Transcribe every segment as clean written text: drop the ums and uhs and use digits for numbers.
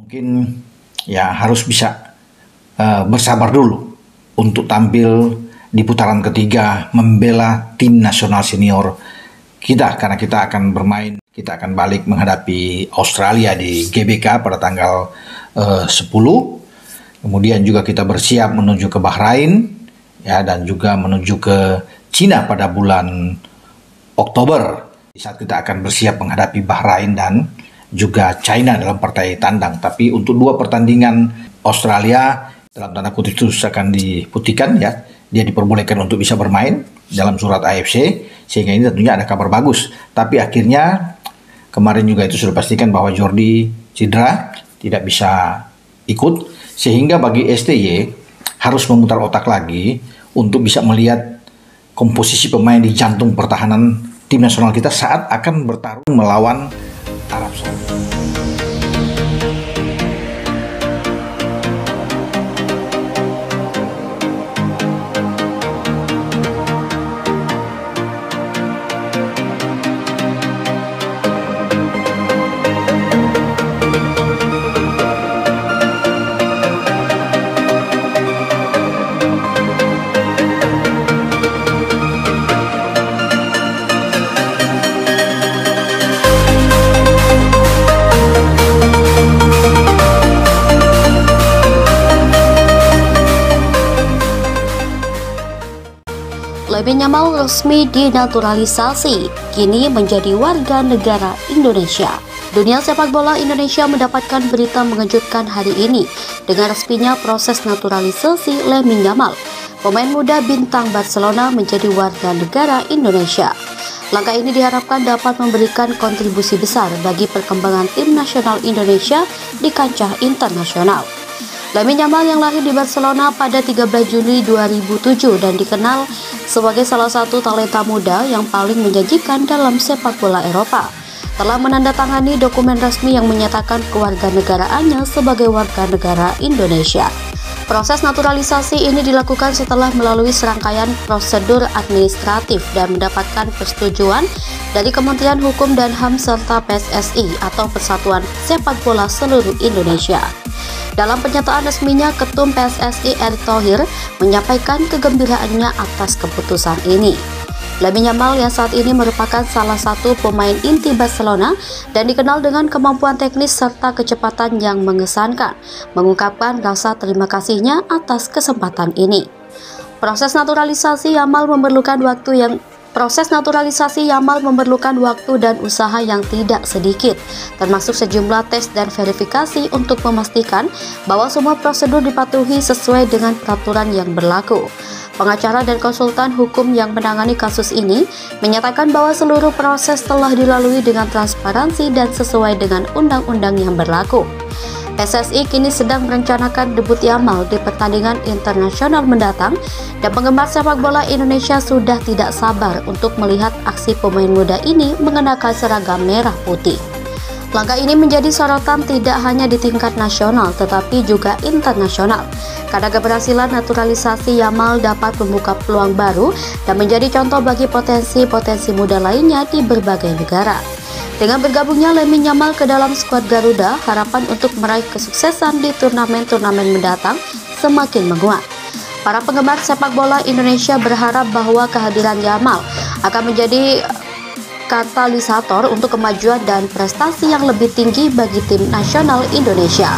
Mungkin ya harus bisa bersabar dulu untuk tampil di putaran ketiga membela tim nasional senior kita, karena kita akan balik menghadapi Australia di GBK pada tanggal 10. Kemudian juga kita bersiap menuju ke Bahrain ya, dan juga menuju ke Cina pada bulan Oktober. Di saat kita akan bersiap menghadapi Bahrain dan juga China dalam partai tandang. Tapi untuk 2 pertandingan Australia dalam tanda kutip itu akan diputihkan ya. Dia diperbolehkan untuk bisa bermain dalam surat AFC, sehingga ini tentunya ada kabar bagus. Tapi akhirnya kemarin juga itu sudah pastikan bahwa Jordi cedera, tidak bisa ikut, sehingga bagi STY harus memutar otak lagi untuk bisa melihat komposisi pemain di jantung pertahanan tim nasional kita saat akan bertarung melawan Arab Saudi. Lamine Yamal resmi dinaturalisasi, kini menjadi warga negara Indonesia. Dunia sepak bola Indonesia mendapatkan berita mengejutkan hari ini dengan resminya proses naturalisasi Lamine Yamal, pemain muda bintang Barcelona, menjadi warga negara Indonesia. Langkah ini diharapkan dapat memberikan kontribusi besar bagi perkembangan tim nasional Indonesia di kancah internasional. Lamine Yamal yang lahir di Barcelona pada 13 Juli 2007 dan dikenal sebagai salah satu talenta muda yang paling menjanjikan dalam sepak bola Eropa, telah menandatangani dokumen resmi yang menyatakan kewarganegaraannya sebagai warga negara Indonesia. Proses naturalisasi ini dilakukan setelah melalui serangkaian prosedur administratif dan mendapatkan persetujuan dari Kementerian Hukum dan HAM serta PSSI atau Persatuan Sepak Bola Seluruh Indonesia. Dalam pernyataan resminya, Ketum PSSI Erick Thohir menyampaikan kegembiraannya atas keputusan ini. Lamine Yamal yang saat ini merupakan salah satu pemain inti Barcelona dan dikenal dengan kemampuan teknis serta kecepatan yang mengesankan, mengungkapkan rasa terima kasihnya atas kesempatan ini. Proses naturalisasi Yamal memerlukan waktu dan usaha yang tidak sedikit, termasuk sejumlah tes dan verifikasi untuk memastikan bahwa semua prosedur dipatuhi sesuai dengan peraturan yang berlaku. Pengacara dan konsultan hukum yang menangani kasus ini menyatakan bahwa seluruh proses telah dilalui dengan transparansi dan sesuai dengan undang-undang yang berlaku. PSSI kini sedang merencanakan debut Yamal di pertandingan internasional mendatang, dan penggemar sepak bola Indonesia sudah tidak sabar untuk melihat aksi pemain muda ini mengenakan seragam merah putih. Langkah ini menjadi sorotan tidak hanya di tingkat nasional tetapi juga internasional, karena keberhasilan naturalisasi Yamal dapat membuka peluang baru dan menjadi contoh bagi potensi-potensi muda lainnya di berbagai negara. Dengan bergabungnya Lamine Yamal ke dalam skuad Garuda, harapan untuk meraih kesuksesan di turnamen-turnamen mendatang semakin menguat. Para penggemar sepak bola Indonesia berharap bahwa kehadiran Yamal akan menjadi katalisator untuk kemajuan dan prestasi yang lebih tinggi bagi tim nasional Indonesia.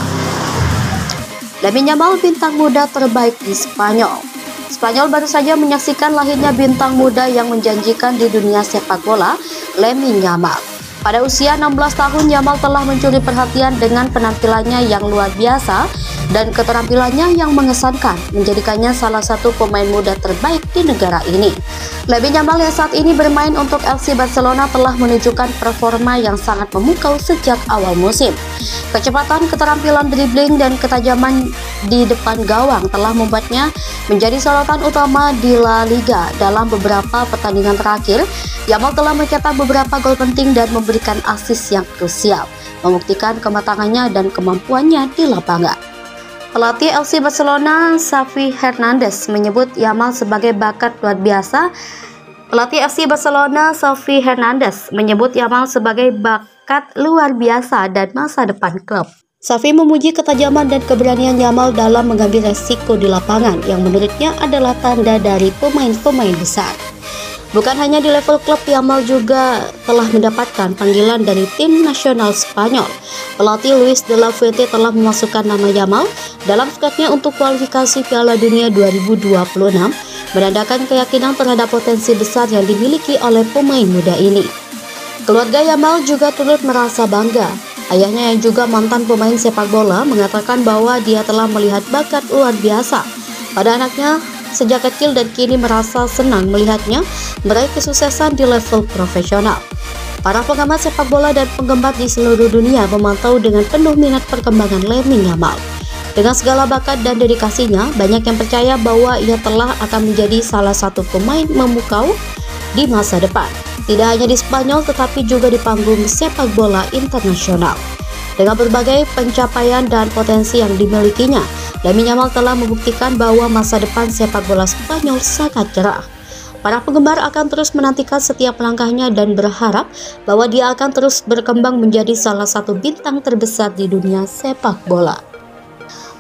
Lamine Yamal, bintang muda terbaik di Spanyol. Spanyol baru saja menyaksikan lahirnya bintang muda yang menjanjikan di dunia sepak bola, Lamine Yamal. Pada usia 16 tahun, Yamal telah mencuri perhatian dengan penampilannya yang luar biasa dan keterampilannya yang mengesankan, menjadikannya salah satu pemain muda terbaik di negara ini. Lamine Yamal yang saat ini bermain untuk FC Barcelona telah menunjukkan performa yang sangat memukau sejak awal musim. Kecepatan, keterampilan dribbling, dan ketajaman di depan gawang telah membuatnya menjadi sorotan utama di La Liga. Dalam beberapa pertandingan terakhir, Yamal telah mencetak beberapa gol penting dan memberikan assist yang krusial, membuktikan kematangannya dan kemampuannya di lapangan. Pelatih FC Barcelona, Xavi Hernandez, menyebut Yamal sebagai bakat luar biasa. Pelatih FC Barcelona, Xavi Hernandez, menyebut Yamal sebagai bakat luar biasa dan masa depan klub. Xavi memuji ketajaman dan keberanian Yamal dalam mengambil resiko di lapangan yang menurutnya adalah tanda dari pemain-pemain besar. Bukan hanya di level klub, Yamal juga telah mendapatkan panggilan dari tim nasional Spanyol. Pelatih Luis de la Fuente telah memasukkan nama Yamal dalam skuadnya untuk kualifikasi Piala Dunia 2026, menandakan keyakinan terhadap potensi besar yang dimiliki oleh pemain muda ini. Keluarga Yamal juga turut merasa bangga. Ayahnya yang juga mantan pemain sepak bola mengatakan bahwa dia telah melihat bakat luar biasa pada anaknya sejak kecil dan kini merasa senang melihatnya meraih kesuksesan di level profesional. Para pengamat sepak bola dan penggemar di seluruh dunia memantau dengan penuh minat perkembangan Lamine Yamal. Dengan segala bakat dan dedikasinya, banyak yang percaya bahwa ia telah akan menjadi salah satu pemain memukau di masa depan. Tidak hanya di Spanyol tetapi juga di panggung sepak bola internasional. Dengan berbagai pencapaian dan potensi yang dimilikinya, Lamine Yamal telah membuktikan bahwa masa depan sepak bola Spanyol sangat cerah. Para penggemar akan terus menantikan setiap langkahnya dan berharap bahwa dia akan terus berkembang menjadi salah satu bintang terbesar di dunia sepak bola.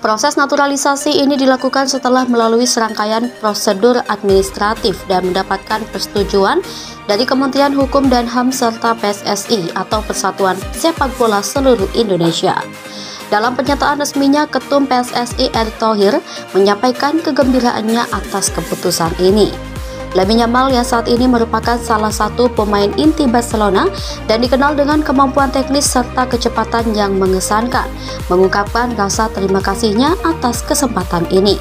Proses naturalisasi ini dilakukan setelah melalui serangkaian prosedur administratif dan mendapatkan persetujuan dari Kementerian Hukum dan HAM serta PSSI atau Persatuan Sepak Bola Seluruh Indonesia. Dalam pernyataan resminya, Ketum PSSI Erick Thohir menyampaikan kegembiraannya atas keputusan ini. Lamine Yamal yang saat ini merupakan salah satu pemain inti Barcelona dan dikenal dengan kemampuan teknis serta kecepatan yang mengesankan, mengungkapkan rasa terima kasihnya atas kesempatan ini.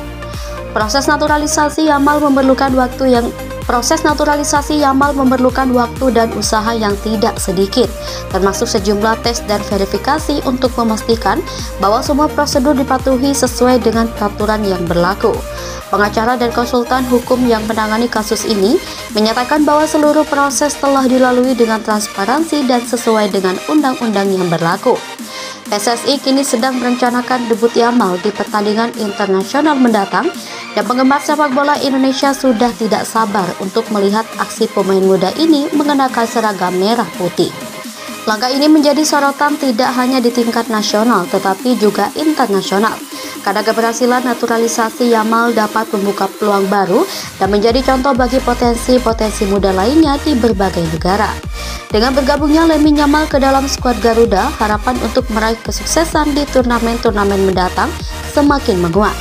Proses naturalisasi Yamal memerlukan waktu dan usaha yang tidak sedikit, termasuk sejumlah tes dan verifikasi untuk memastikan bahwa semua prosedur dipatuhi sesuai dengan peraturan yang berlaku. Pengacara dan konsultan hukum yang menangani kasus ini menyatakan bahwa seluruh proses telah dilalui dengan transparansi dan sesuai dengan undang-undang yang berlaku. PSSI kini sedang merencanakan debut Yamal di pertandingan internasional mendatang dan penggemar sepak bola Indonesia sudah tidak sabar untuk melihat aksi pemain muda ini mengenakan seragam merah putih. Langkah ini menjadi sorotan tidak hanya di tingkat nasional tetapi juga internasional, karena keberhasilan naturalisasi Yamal dapat membuka peluang baru dan menjadi contoh bagi potensi-potensi muda lainnya di berbagai negara. Dengan bergabungnya Lamine Yamal ke dalam skuad Garuda, harapan untuk meraih kesuksesan di turnamen-turnamen mendatang semakin menguat.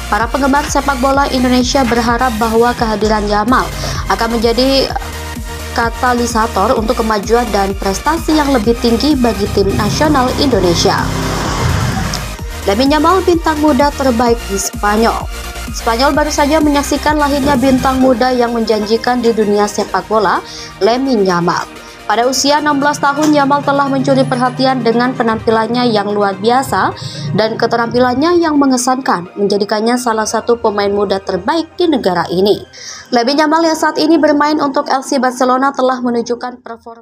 Para penggemar sepak bola Indonesia berharap bahwa kehadiran Yamal akan menjadi katalisator untuk kemajuan dan prestasi yang lebih tinggi bagi tim nasional Indonesia. Lamine Yamal, bintang muda terbaik di Spanyol. Spanyol baru saja menyaksikan lahirnya bintang muda yang menjanjikan di dunia sepak bola, Lamine Yamal. Pada usia 16 tahun, Yamal telah mencuri perhatian dengan penampilannya yang luar biasa dan keterampilannya yang mengesankan, menjadikannya salah satu pemain muda terbaik di negara ini. Lamine Yamal yang saat ini bermain untuk FC Barcelona telah menunjukkan performa